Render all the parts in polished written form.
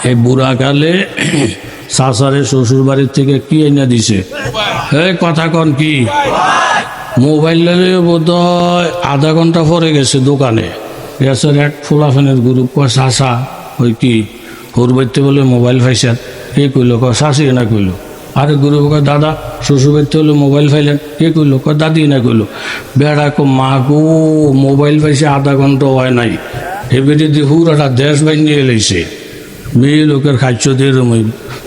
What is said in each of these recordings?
এই বুড়াকালে শাসারে শ্বশুর বাড়ির থেকে কি এনে দিছে? এই কথা কন কি? মোবাইল বোধ হয় আধা ঘন্টা পরে গেছে দোকানে, গেছে এক ফুলাফানের গ্রুপ কয় শাসা ওই কি হুর বাড়িতে বলে মোবাইল পাইছেন? কে কইল? কয় শাসি না কইল। আরে গ্রুপ কয় দাদা শ্বশুর বাড়িতে হলে মোবাইল পাইলেন? কে কইল? কয় দাদি না কইল। বেড়া কো মা গো মোবাইল পাইছে আধা ঘন্টা হয় নাই, এবারে দিয়ে হুর একটা দেশ বানিয়ে এলেছে। মেয়ে লোকের খাদ্য দিয়ে রুমই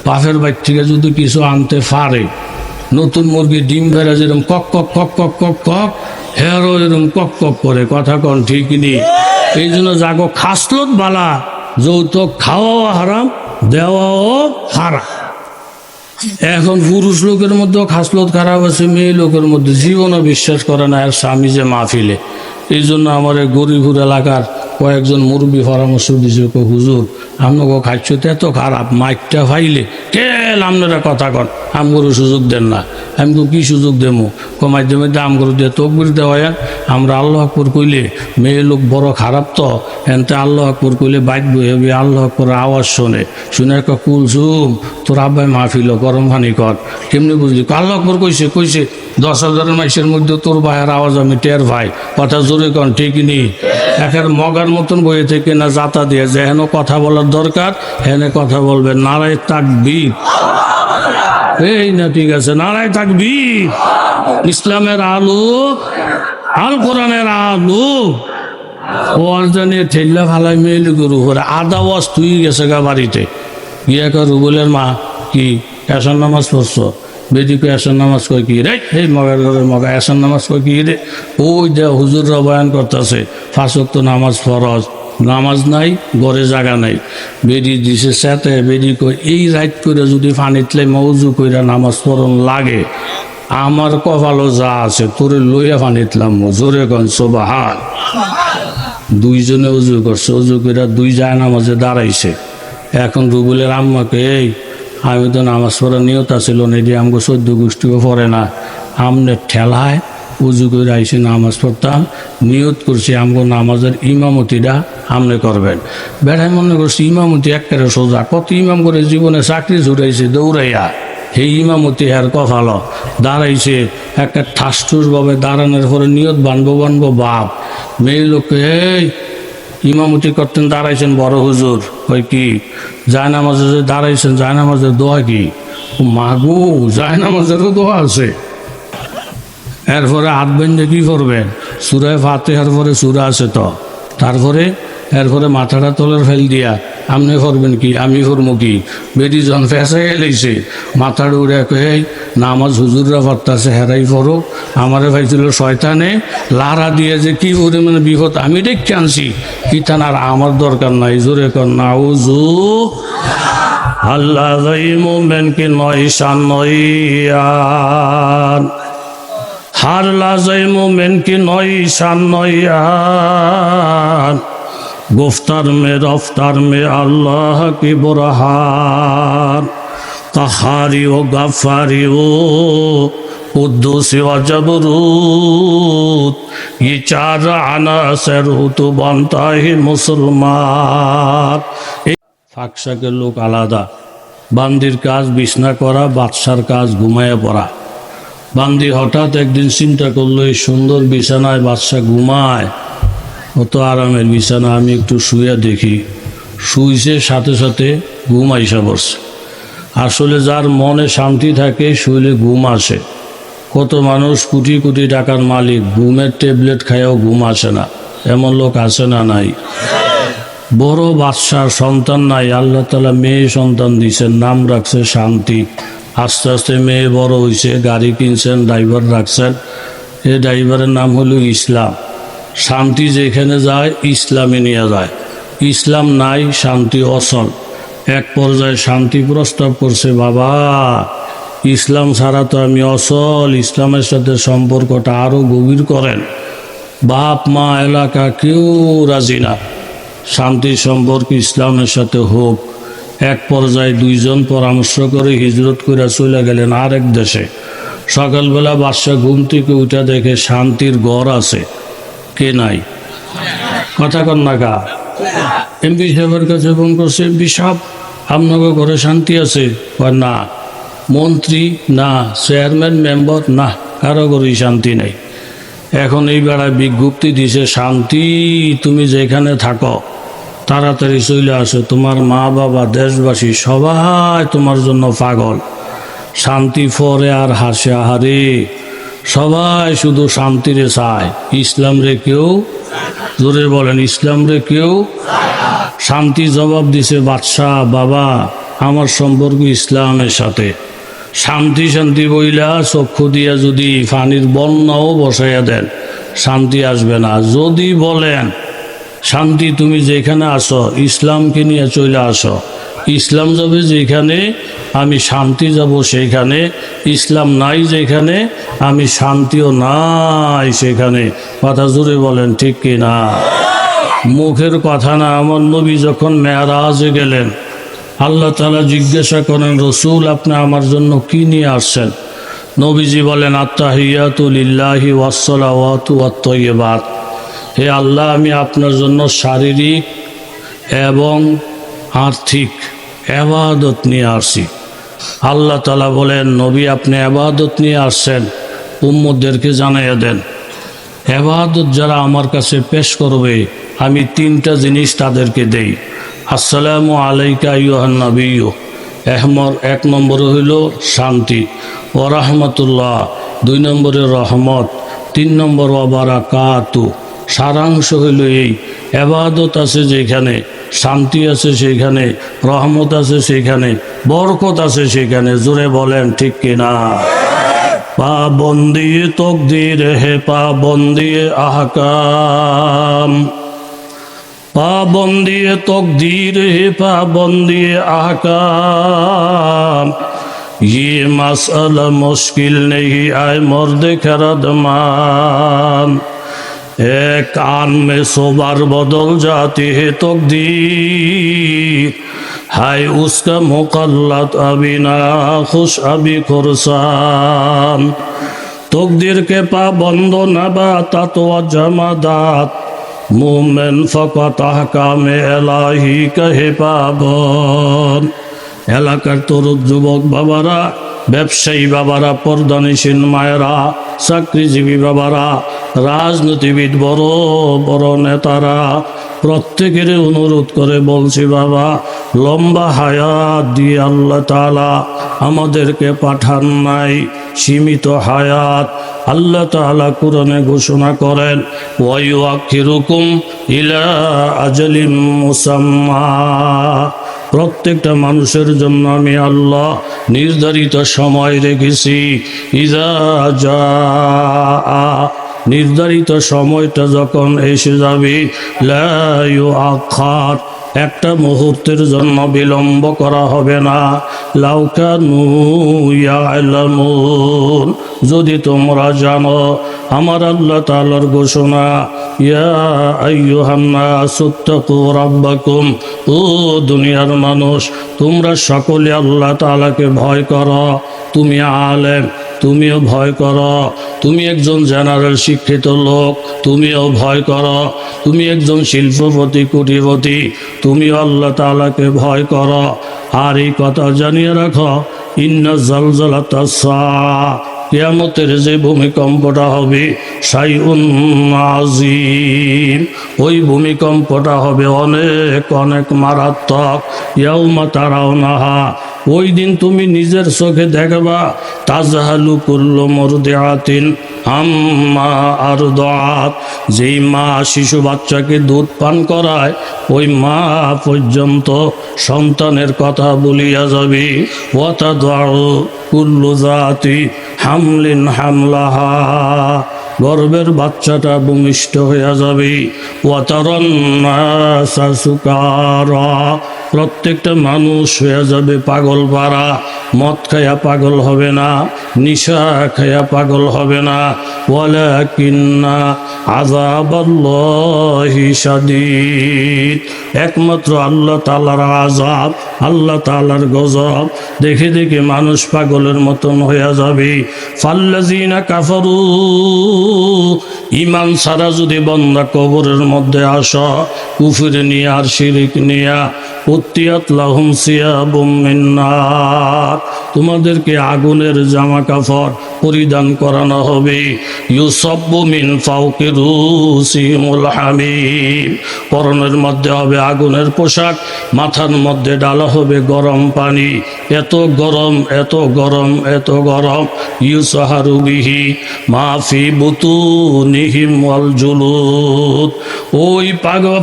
বাপের বাড়ি থেকে যদি কিছু আনতে পারে, নতুন মুরগি ডিম ফেরা যেরকম কক কক কক কক কক কক, হেরও এরকম কক কক করে। কথা কন ঠিক নেই? এই জন্য যাগো খাসলত বালা, যৌতুক খাওয়াও হারাম, দেওয়াও হারাম। এখন পুরুষ লোকের মধ্যেও খাসলত খারাপ আছে, মেয়ে লোকের মধ্যে জীবনও বিশ্বাস করে না আর স্বামী যে মাহফিলে। এই জন্য আমার গরিবুর এলাকার কয়েকজন মুরব্বী পরামর্শ দিয়েছে, হুজুর আপনাকে খাচ্ছতে এত খারাপ, মাইকটা ফাইলে কেল আপনারা কথা কন, আমগরু সুযোগ দেন না। আমি কি সুযোগ দেবো? মাধ্যমে আমগরু দিয়ে তকবির দেওয়া, আমরা আল্লাহ আকবর কইলে মেয়ে লোক বড় খারাপ, তো এনতে আল্লাহ আকবর কইলে বাইক বই হবে, আল্লাহ আকবর আওয়াজ শোনে, শুনে একটা কুলসুম তোর আব্বাই মাহফিল গরম পানি কর। কেমনি বুঝলি? আল্লাহ আকবর কইছে, কইছে 10,000 মাইসের মধ্যে তোর ভাইয়ের আওয়াজ আমি টের ভাই। কথা জোরে কন ঠিক নেই? একের মগার মতন বইয়ে থেকে না জাতা দিয়ে যে হেন কথা বলার দরকার, হেনে কথা বলবে। নারায় তাকবীর, এই না ঠিক আছে, নারায় তাকবীর। ইসলামের আলো, আল কোরআনের আলো, ওয়াজ জানিয়ে ঠেল্লা ফালাই মেয়ে গরু করে আদা ওয়াজ তুই গেছে গা বাড়িতে গিয়ে রুবুলের মা কি এশার নামাজ পড়ছো? বেদিকে এশার নামাজ কয় কি রে? এই মগার ঘরের মগা এশার নামাজ কয় কি রে? ওই যে হুজুররা বয়ান করতেছে 5 ওয়াক্ত নামাজ ফরজ, নামাজ নাই ঘরে জায়গা নাই। বেদি দিছে সাথে, বেদি কই এই রাত করে যদি পানিতলে মৌজু কইরা নামাজ পড়ন লাগে, আমার কপালও যা আছে তোরে লইয়া পানিতলাম। জোরে কন সুবহান। দুইজনে উজু করছে, উজু কইরা দুই যায় নামাজে দাঁড়াইছে। এখন রুবুলের আম্মাকে, এই আমি তো নামাজ পড়ার নিয়ত আছিল না, এটি আমাকে 14 গোষ্ঠীও পড়ে না, আমনে ঠেলায় উজু করে আইসে নামাজ পড়তাম, নিয়ত করছি আমগো নামাজের ইমামতিটা আমনে করবেন। বেড়ায় মনে করছি ইমামতি একেবারে সোজা, কত ইমাম করে জীবনে চাকরি ছুটাইছে দৌড়াইয়া, সেই ইমামতি আর কফাল দাঁড়াইছে একটা ঠাসঠুসভাবে দাঁড়ানোর পরে নিয়ত বানবো বাপ। মেয়ে লোককে এই ইমামতি করতেন, দাঁড়াইছেন বড় হুজুর, ওই কি যায় নামাজে যে দাঁড়াইছেন, যায় নামাজের দোয়া কি? মাগু যায় নামাজেরও দোয়া আছে। এরপরে হাত বেঁধে কি করবেন? সূরায়ে ফাতিহার পরে সূরা আছে তো, তারপরে এরপরে মাথাটা তলের ফেল দিয়া আপনি করবেন কি? আমি করবো কি? বেটি জন ফেঁসে গেলেছে, মাথাটা উড়ে এই নামাজ হুজুররা পড়তেছে হেরাই পড়ো, আমারে ভাইছিল শয়তানে লারা দিয়ে যে কি পরিমাণে বিপদ আমি দেখে আনছি, কিতান আর আমার দরকার নাই। জোরে কর নাউজু। আল্লাহ মোমেন কি নয় শান নয়ান, হার লাজাই মোমেন কি নয় শান নয়ান, गुफ्तार में रफ्तार में अल्लाह की बुरहान, कहारी ओ गफ्फारी ओ कुद्दूसी व जबरूत, ये 4 अनासर तो बनता ही मुसलमान। ফাকশাকের লোক আলাদা, বান্দির কাজ বিছনা করা, বাদশার কাজ ঘুমায় পড়া। বান্দি হঠাৎ একদিন চিন্তা করলো এই সুন্দর বিছানায় বাদশা ঘুমায়, অত আরামের বিছানা, আমি একটু শুয়ে দেখি। শুইছে, সাথে সাথে ঘুম আইসা পড়ছে। আসলে যার মনে শান্তি থাকে শুইলে ঘুম আসে। কত মানুষ কোটি কোটি টাকার মালিক, ঘুমের ট্যাবলেট খাইয়াও ঘুম আসে না, এমন লোক আছে না নাই? বড় বাদশার সন্তান নাই, আল্লাহ তাআলা মেয়ে সন্তান দিয়েছেন, নাম রাখছে শান্তি। আস্তে আস্তে মেয়ে বড় হয়েছে, গাড়ি কিনছেন, ড্রাইভার রাখছেন, এই ড্রাইভারের নাম হলো ইসলাম। শান্তি যেখানে যায় ইসলামে নিয়ে যায়, ইসলাম নাই শান্তি অচল। এক পর্যায়ে শান্তি প্রস্তাব করছে, বাবা ইসলাম ছাড়া তো আমি অচল, ইসলামের সাথে সম্পর্কটা আরও গভীর করেন। বাপ মা এলাকা কেউ রাজি না, শান্তির সম্পর্ক ইসলামের সাথে হোক। এক পর্যায়ে দুইজন পরামর্শ করে হিজরত করে চলে গেলেন আরেক দেশে। সকালবেলা বাদশা ঘুম থেকে উঠে দেখে শান্তির ঘর আছে, কে নাই? কথা কন না গা। এমপি সাহেবের কাছে ফোন করছে, এমপি সাহেব আপনাকে ঘরে শান্তি আছে? কয় না। মন্ত্রী? না। Chairman member? না, কারো ঘরেই শান্তি নেই। এখন এই বেড়ায় বিজ্ঞপ্তি দিছে, শান্তি তুমি যেখানে থাকো তাড়াতাড়ি চলে আসো, তোমার মা বাবা দেশবাসী সবাই তোমার জন্য পাগল। শান্তি পরে আর হাসে, আহারে সবাই শুধু শান্তিরে চায়, ইসলাম রে কেউ, জোরে বলেন ইসলাম রে কেউ। শান্তি জবাব দিছে, বাদশাহ বাবা আমার সম্পর্ক ইসলামের সাথে। শান্তি শান্তি বইলা চক্ষু দিয়া যদি পানির বন্যাও বসাইয়া দেন শান্তি আসবে না। যদি বলেন শান্তি তুমি যেখানে আসো ইসলামকে নিয়ে চলে আসো, ইসলাম যাবে যেখানে আমি শান্তি যাব সেইখানে, ইসলাম নাই যেখানে আমি শান্তিও নাই সেখানে। কথা জোরে বলেন ঠিক কি না? মুখের কথা না। আমার নবী যখন মেরাজে গেলেন আল্লাহ তাআলা জিজ্ঞাসা করেন, রসুল আপনি আমার জন্য কি নিয়ে আসছেন? নবীজি বলেন, আত্তাহিয়াতু লিল্লাহি ওয়াসসালাওয়াতু ওয়াত-তাইয়্যিবাত। হে আল্লাহ আমি আপনার জন্য শারীরিক এবং আর্থিক ইবাদত নিয়ে আসছি। আল্লাহ তাআলা বলেন, নবী আপনি ইবাদত নিয়ে আসছেন, উম্মতদেরকে জানাইয়া দেন ইবাদত যারা আমার কাছে পেশ করবে আমি তিনটা জিনিস তাদেরকে দেই। আসসালামু আলাইকা আইয়ুহান নবিয়্যু, এক নম্বরে হইল শান্তি, ও রাহমাতুল্লাহ দুই নম্বরে রহমত, তিন নম্বর ওয়া বারাকাতু। সারাংশ হইল এই, ইবাদত আছে যেখানে শান্তি আছে সেইখানে, রহমত আছে সেইখানে, বরকত আছে সেখানে। জোরে বলেন ঠিক কিনা? পাবন্দি তকদির হে পাবন্দি আহকাম, पाबंदी तकदीर है पाबंदी ahkam, ये मसला मुश्किल नहीं आए मर्द खरदमान। एक कान में सौ बार बदल जाती है तकदीर, हाय उसका मुकल्लद अभी ना खुश अभी खुरसान। तकदीर के पाबंद नबातात व जमादात, मोमेन फकत আহকামে এলাহি কহে পাবন। এলাকার তরুণ যুবক বাবারা, ব্যবসায়ী বাবারা, পর্দানিসীন মায়েরা, চাকরিজীবী বাবারা, রাজনীতিবিদ, বড় বড় নেতারা, প্রত্যেকের অনুরোধ করে বলছি বাবা লম্বা হায়াত দিয়ে আল্লাহ তাআলা আমাদেরকে পাঠান নাই, সীমিত হায়াত। আল্লাহ তাআলা কুরআনে ঘোষণা করেন, ওয়ায়ুআখিরুকুম ইলা আজালিম মুসাম্মা। প্রত্যেকটা মানুষের জন্য আমি আল্লাহ নির্ধারিত সময় রেখেছি। ইজা জাআ, নির্ধারিত সময়টা যখন এসে যাবে, লা ইউআখার, একটা মুহূর্তের জন্য বিলম্ব করা হবে না। লাউ কানু ইয়ালামুন, যদি তোমরা জানো। আমার আল্লাহ তাআলার ঘোষণা, ইয়া আইয়ুহান নাস ইত্তাকু রাব্বাকুম, ও দুনিয়ার মানুষ তোমরা সকলে আল্লাহ তাআলাকে ভয় করো। তুমি আলেম তুমিও ভয় করো, তুমি একজন জেনারেল শিক্ষিত লোক তুমিও ভয় করো, তুমি একজন শিল্পপতি কোটিপতি তুমিও আল্লাহ তাআলাকে ভয় করো। আর এই কথা জানিয়ে রাখো, ইন্না জালজালাতাস সাআ, কিয়ামতের যে ভূমিকম্পটা হবে, শাইউন আযীম, ওই ভূমিকম্পটা হবে অনেক অনেক মারাত্মক। ইয়াউমা তারাউনাহা, ওই দিন তুমি নিজের চোখে দেখবা, তাজহালু কুল্লু মুরদিআতিন আম্মা আরদাত, যেই মা শিশু বাচ্চাকে দুধ পান করায় ওই মা পর্যন্ত সন্তানের কথা বলিয়া যাবে। ওয়া তাদউ কুল্লু যাতি হামলিন হামলাহা, গর্ভের বাচ্চাটা ভূমিষ্ঠ হয়ে যাবে। ওয়া তারান নাসা সুকারা, প্রত্যেকটা মানুষ হয়ে যাবে পাগল পারা। মদ খায়া পাগল হবে না, নিশা খায়া পাগল হবে না। ওয়ালাকিন্না আযাবাল্লাহি শাদীদ, একমাত্র আল্লাহ তাআলার আযাব, আল্লাহ তাআলার গজব দেখে দেখে মানুষ পাগলের মতন হয়ে যাবে। ফাল্লাযীনা কাফারু ইমান ছাড়া যদি বান্দা কবরের মধ্যে আসা কুফর নিয়ে আর শিরিক নিয়া উত্তিয়াত লাহুম সিয়াবুম মিন নার, তোমাদেরকে আগুনের জামা কাপড় পরিধান করানো হবে। ইউসাব্বু মিন ফাওকি রুসিহিমুল হামিম, পরনের মধ্যে হবে আগুনের পোশাক, মাথার মধ্যে ডালা হবে গরম পানি। এত গরম, এত গরম, এত গরম। ইউসাহারু বিহি মা ফি বুতুনিহিম ওয়াল জুলুদ, ওই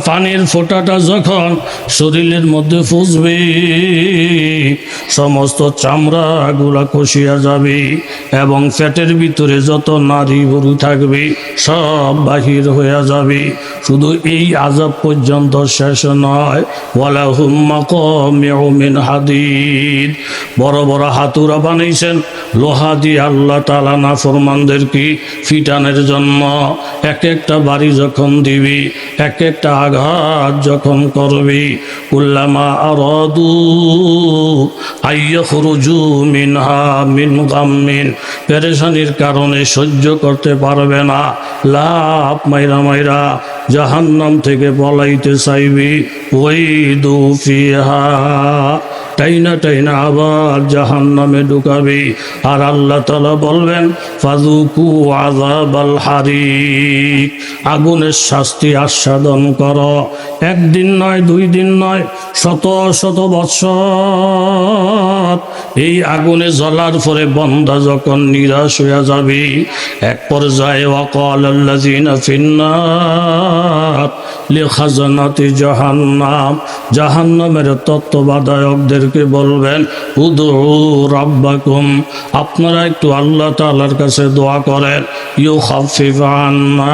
পানির ফোঁটাটা যখন শরীরের মধ্যে ফুসবে সমস্ত চামড়াগুলা কষিয়া যাবে এবং পেটের ভিতরে যত নারী গরু থাকবে সব বাহির হয়ে যাবে। শুধু এই আযাব পর্যন্ত শেষ নয়, ওয়ালাহুম মাকামিউ মিন হাদিদ, বড় বড় হাতুড়া বানাইছেন লোহা দিয়ে আল্লাহ তাআলা নাফরমানদেরকে ফিটানোর জন্য। এক একটা বাড়ি যখন দিবি, এক একটা আঘাত যখন করবি, কুল্লামা আরাদু আইয়াখরুজু মিনহা মিন গাম্মিন, পেরেশানির কারণে সহ্য করতে পারবে না, লাভ মাইরা মাইরা জাহান্নাম থেকে পলাইতে চাইবি, ওয়াইদু ফিহা, টাইনা টাইনা আবার জাহান্নামে ঢুকাবি। আর আল্লাহ তাআলা বলবেন ফাযুকু আযাবাল হারিক, আগুনের শাস্তি আস্বাদন করো। একদিন নয়, দুই দিন নয়, শত শত বৎসর এই আগুনে জ্বলার পরে বান্দা যখন নিরাশ হয়ে যাবে, এক পর্যায়ে ওয়াকালাল্লাযিনা ফিন্নার লিখাজানাতি জাহান্নাম, জাহান্নামের তত্ত্বাবধায়কদেরকে বলবেন উদউ রাব্বাকুম, আপনারা একটু আল্লাহ তাআলার কাছে দোয়া করেন, ইউখাফফিফ আন্না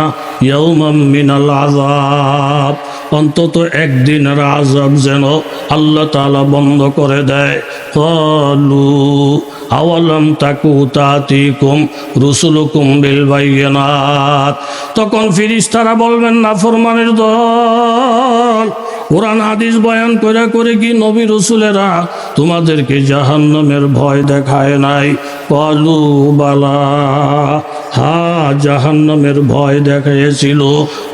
ইয়াওমান মিনাল আযাব, অন্তত একদিনের আযাব যেন আল্লাহ তাআলা বন্ধ করে দেয়। ক্বালু আওয়ালাম তাকু তাতিকুম রুসুলুকুম বিল বাইয়িনাত, তখন ফেরেশতারা বলবেন নাফরমানের দল, কোরআন হাদিস বয়ান করে করে কি নবী রসুলেরা তোমাদেরকে জাহান্নামের ভয় দেখায় নাই? ক্বালু বালা, হ্যাঁ জাহান্নামের ভয় দেখাইছিল।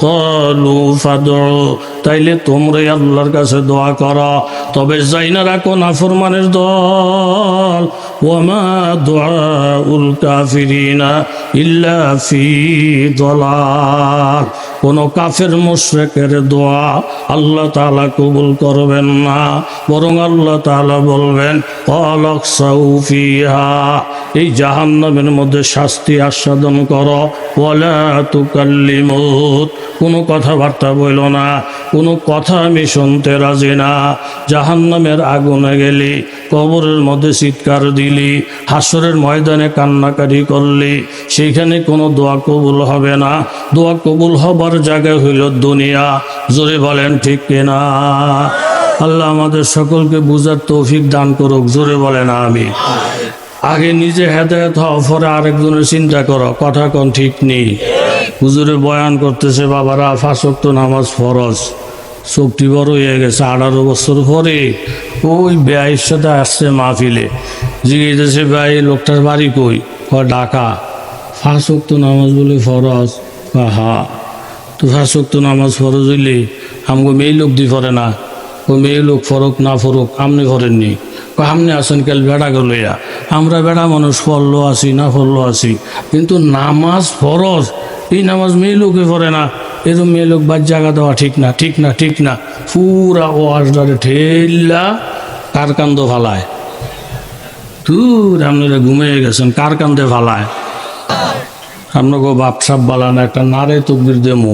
ক্বালু ফাদউ, তাইলে তোমরাই আল্লাহর কাছে দোয়া করো। তবে যাই না রাখো নাফরমানের দল, ওয়ামা দুআউল কাফিরিনা ইল্লা ফি দালাল, কোন কাফের মুশরিকের দোয়া আল্লাহ তাআলা কবুল করবেন না, বরং আল্লাহ তাআলা বলবেন ক্বালাকসাউ ফিহা, এই জাহান্নামের মধ্যে শাস্তি আস্বাদন করো। ওয়ালা তুকাল্লিমুন, কোনো কথাবার্তা বইল না, কোনো কথা আমি শুনতে রাজি না। জাহান্নামের আগুনে গেলি, কবরের মধ্যে চিৎকার দিলি, হাসরের ময়দানে কান্নাকারি করলি, সেইখানে কোনো দোয়া কবুল হবে না। দোয়া কবুল হবার জায়গা হইল দুনিয়া। জোরে বলেন ঠিক কিনা? আল্লাহ আমাদের সকলকে বুঝার তৌফিক দান করুক। জোরে বলেন আমিন। আগে নিজে হেদায়েত হও, পরে আরেকজনের চিন্তা করো। কথা কোন ঠিক নেই। হুজুরে বয়ান করতেছে বাবারা 5 ওয়াক্ত নামাজ ফরজ, চোখটি বড় হয়ে গেছে। 18 বছর পরে ওই বেআইয়ের সাথে আসছে মাহফিলে, জিজ্ঞেসে ভাই লোকটার বাড়ি কই? ঢাকা। 5 ওয়াক্ত নামাজ বলে ফরজ? হ্যাঁ। তো 5 ওয়াক্ত নামাজ ফরজ হইলে আমাকে মেয়ে লোক দিয়ে পড়ে না? ওই মেয়ে লোক ফরক না ফরক আপনি করেননি? আপনি আসেন কাল বেড়া গেলইয়া, আমরা বেড়া মানুষ ফললো আসি না ফললো আসি, কিন্তু নামাজ ফরজ, এই নামাজ মেয়ে লোকে পড়ে না। এরকম মেয়ে লোক বাদ জায়গা দেওয়া ঠিক না, ঠিক না, ঠিক না। পুরা ওয়াজদারে ঠেল্লা কার কান্দ ফালায়। তুর আপনারা ঘুমিয়ে গেছেন, কার কান্দে ফালায়? আপনাকে বাপসাপ বালান একটা নারে তকবির দেমু,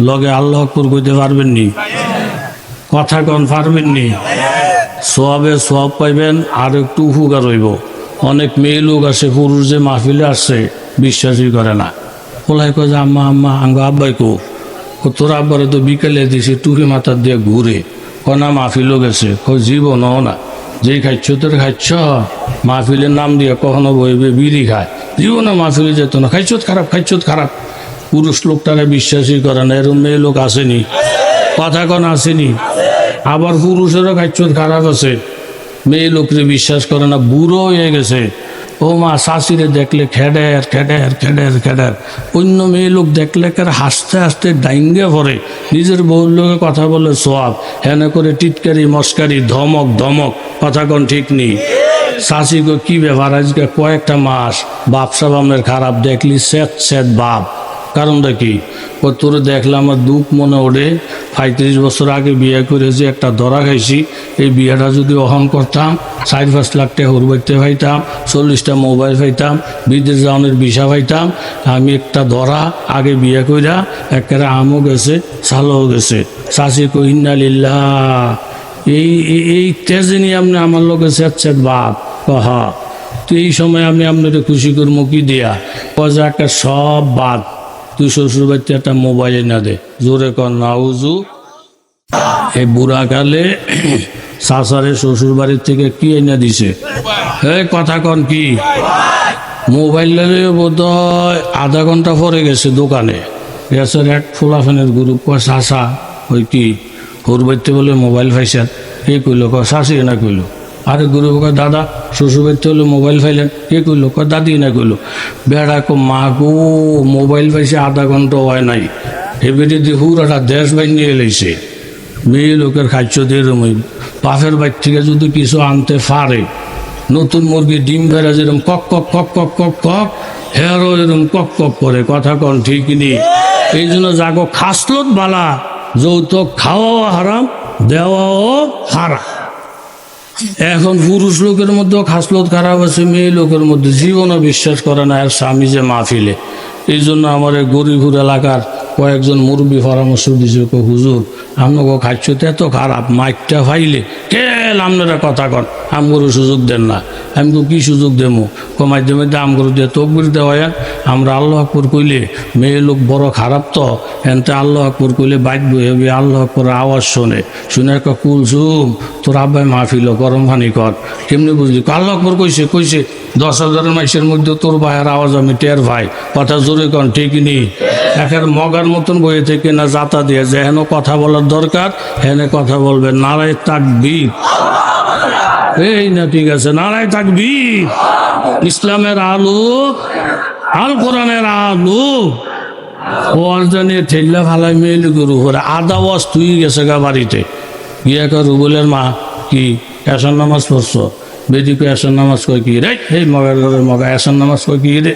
লগে আল্লাহ আকবার কইতে পারবেন নি? কথা কন পারবেন নি? সওয়াবে সওয়াব পাইবেন, আর একটু উপকার হইব। অনেক মেয়ে লোক আছে, পুরুষ যে মাহফিলে আসছে বিশ্বাসই করে না। ওলাই কয় যে আম্মা আম্মা আঙ্গ আব্বাই কো? তোর আব্বারে তো বিকেলে দিছে টুকি মাথার দিয়ে ঘুরে। কনা মাহফিলও গেছে? কই জীবনও না, যেই খাইছ তোর খাইছ, মাহফিলের নাম দিয়ে কখনো বইবে বিড়ি খায়, জীবনে মাহফিলে যেত না। খাইছত খারাপ, খাইছত খারাপ। পুরুষ লোকটারে বিশ্বাসই করে না। এরকম মেয়ে লোক আসেনি? কথা কন আসেনি? আবার পুরুষেরও খাইছত খারাপ আছে, মেয়ে লোকরে বিশ্বাস করে না, বুড়ো হয়ে গেছে। ও মা শাশুড়ে দেখলে খেডের খেডের খেডের খেডের, অন্য মেয়ে লোক দেখলে কার হাসতে হাসতে ডাইঙ্গে ভরে, নিজের বউর লোকে কথা বলে সোয়াব, হেনে করে টিটকারি মস্কারি ধমক ধমক, কথা কোন ঠিক নেই। শাশি গো কি ব্যাপার আজকে কয়েকটা মাস বাপসা বামের খারাপ দেখলি স্যাঁত স্যাঁত বাপ, কারণটা কি? ও তোর দেখলে আমার দুঃখ মনে ওঠে, 35 বছর আগে বিয়ে করে যে একটা ধরা খাইছি, এই বিয়েটা যদি অহন করতাম 4-5 লাখ টাকা হুরবাইতে পাইতাম, 40টা মোবাইল পাইতাম, বিদেশ যাওয়ানোর ভিসা পাইতাম। আমি একটা ধরা আগে বিয়ে কইরা একেবারে আমও গেছে সালও গেছে। শাশি কহিনা লিল্লা এই তেজে নিয়ে আপনি আমার লোকে স্যাঁত বাপ কহা, তো এই সময় আমি আপনার খুশি করবো কি দিয়া? কজা একটা সব বাদ, তুই শ্বশুর বাড়িতে একটা মোবাইল না দে, জোরে কর নাউজু। এই বুড়াকালে শাশারে শ্বশুর বাড়ির থেকে কি এনে দিছে? এই কথা কন কি? মোবাইল বোধ হয় আধা ঘন্টা পরে গেছে দোকানে, গ্যাসের এক ফোলাফানের গ্রুপ কয় শাশা ওই কি হুর বাড়িতে বলে মোবাইল পাইছেন? কে কইল? কয় শাশি না কইল। আরে গুরু কয় দাদা শ্বশুর বাড়িতে হলে মোবাইল পাইলেন? কে কইল? কয় দাদি না কইল। বেড়া কো মা গো মোবাইল পাইছে আধা ঘন্টা হয় নাই, এবারে দিয়ে পুরাটা দেশ বাই নিয়ে এলেছে। মেয়ে লোকের খাদ্য দিয়ে রুমই বাপের বাড়ি থেকে যদি কিছু আনতে পারে, নতুন মুরগি ডিম ফেরা যেরকম কক কক কক কক কক কক, হেরও এরকম কক কক করে, কথা কন ঠিক নেই। এই জন্য যাগো খাসলত বালা, যৌতুক খাওয়াও হারাম, দেওয়াও হারাম। এখন পুরুষ লোকের মধ্যেও খাসলত খারাপ আছে, মেয়ে লোকের মধ্যে জীবনও বিশ্বাস করে না আর স্বামী যে মাহফিলে। এই জন্য আমার গরিবুর এলাকার কয়েকজন মুরব্বী পরামর্শ দিয়েছে, হুজুর আপনাকে খাচ্ছতে এত খারাপ, মাইকটা ফাইলে কেল আপনারা কথা কন, আমগরু সুযোগ দেন না। আমি তো কী সুযোগ দেবো? মাধ্যমে আমগরু দিয়ে তকবির দেওয়া, আমরা আল্লাহ আকবর কইলে মেয়ে লোক বড় খারাপ, তো এনতে আল্লাহ আকবর কইলে বাইক বই আল্লাহ আকবরের আওয়াজ শোনে, শুনে একটা কুলসুম তোর আব্বাই মাহফিল গরম পানি কর। কেমনি বুঝলি? আল্লাহ আকবর কইছে 10,000 মাইসের মধ্যে তোর ভাইয়ের আওয়াজ আমি টের ভাই, কথা জোরে কন ঠিক নেই। একের মগার মতন বইয়ে থেকে না যাতা দিয়ে যে হেন কথা বলার দরকার হেনে কথা বলবে। নারায় তাকবীর, এই না ঠিক আছে, নারায় তাকবীর। ইসলামের আলো, আল কোরআনের আলো, ওয়াজদানে ঠেল্লা ফালাই মেয়ে গরু করে আদা ওয়াজ তুই গেছে গা বাড়িতে গিয়ে রুবুলের মা কি এশার নামাজ পড়ছো? বেদিকে এশার নামাজ কয় কি রে? এই মগার ঘরের মগা এশার নামাজ কয় কি রে?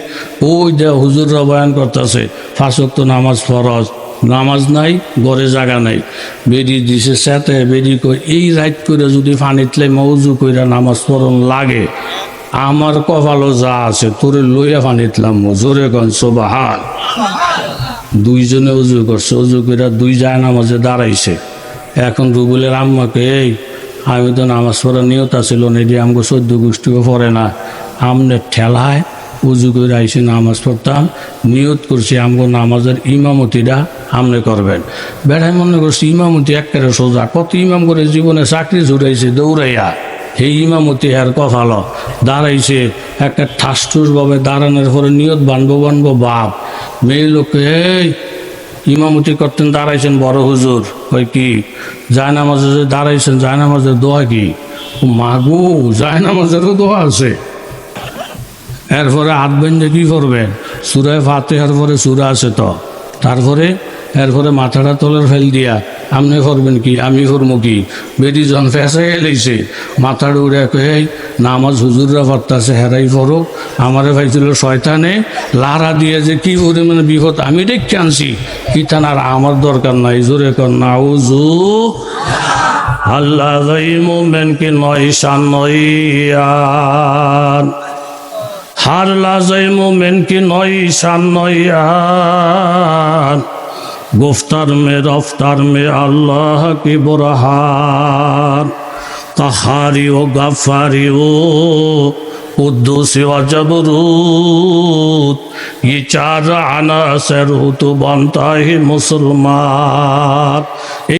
ওই দে হুজুররা বয়ান করতেছে 5 ওয়াক্ত নামাজ ফরজ, নামাজ নাই ঘরে জায়গা নাই। বেদি দিছে সাথে, বেদি কই এই রাত করে যদি ফানিতলে মৌজু কইরা নামাজ পড়ন লাগে, আমার কপালও যা আছে তোরে লইয়া ফানিতলাম। জোরে কন সুবহান। দুইজনে উজু করছে, উজু করে 2 যায় নামাজে দাঁড়াইছে। এখন রুবুলের আম্মাকে, এই আমি তো নামাজ পড়ার নিয়ত আছিল না, এটি আমাকে 14 গোষ্ঠীকে পড়ে না, আমনে ঠেলায় উজু করে আইসে নামাজ পড়তাম, নিয়ত করছি আমগো নামাজের ইমামতিটা আমনে করবেন। বেড়ায় মনে করছি ইমামতি একেবারে সোজা, কত ইমাম করে জীবনে চাকরি ছুটাইছে দৌড়াইয়া, সেই ইমামতি আর কফাল দাঁড়াইছে একটা ঠাসঠুসভাবে দাঁড়ানোর পরে নিয়ত বানবো বাপ। মেয়ে লোককে এই ইমামতি করতেন, দাঁড়াইছেন বড় হুজুর, ওই কি যায় নামাজে যে দাঁড়াইছেন, যায় নামাজের দোয়া কি? মাগু যায় নামাজেরও দোয়া আছে। এরপরে হাত বেঁধে কী করবেন? সূরায়ে ফাতিহার পরে সূরা আছে তো, তারপরে এরপরে মাথাটা তলের ফেল দিয়া আপনি করবেন কি? আমি করবো কি? বেটি জন ফেঁসে গেলেছে, মাথাটা উড়ে এই নামাজ হুজুররা পড়তেছে হেরাই পড়ো, আমারে ভাইছিল শয়তানে লারা দিয়ে যে কি পরিমাণে বিপদ আমি দেখে আনছি, কি তার আমার দরকার নাই। জোরে কর নাউজু। আল্লাহ মোমেন কি নয় শান নয়ান, হার লাজাই মোমেন কি নয় শান নয়ান, गुफ्तार में रफ्तार में अल्लाह की बुरहान, कहारी ओ गफ्फारी ओ कुद्दूसी व जबरूत, ये 4 अनासर तो बनता ही मुसलमान।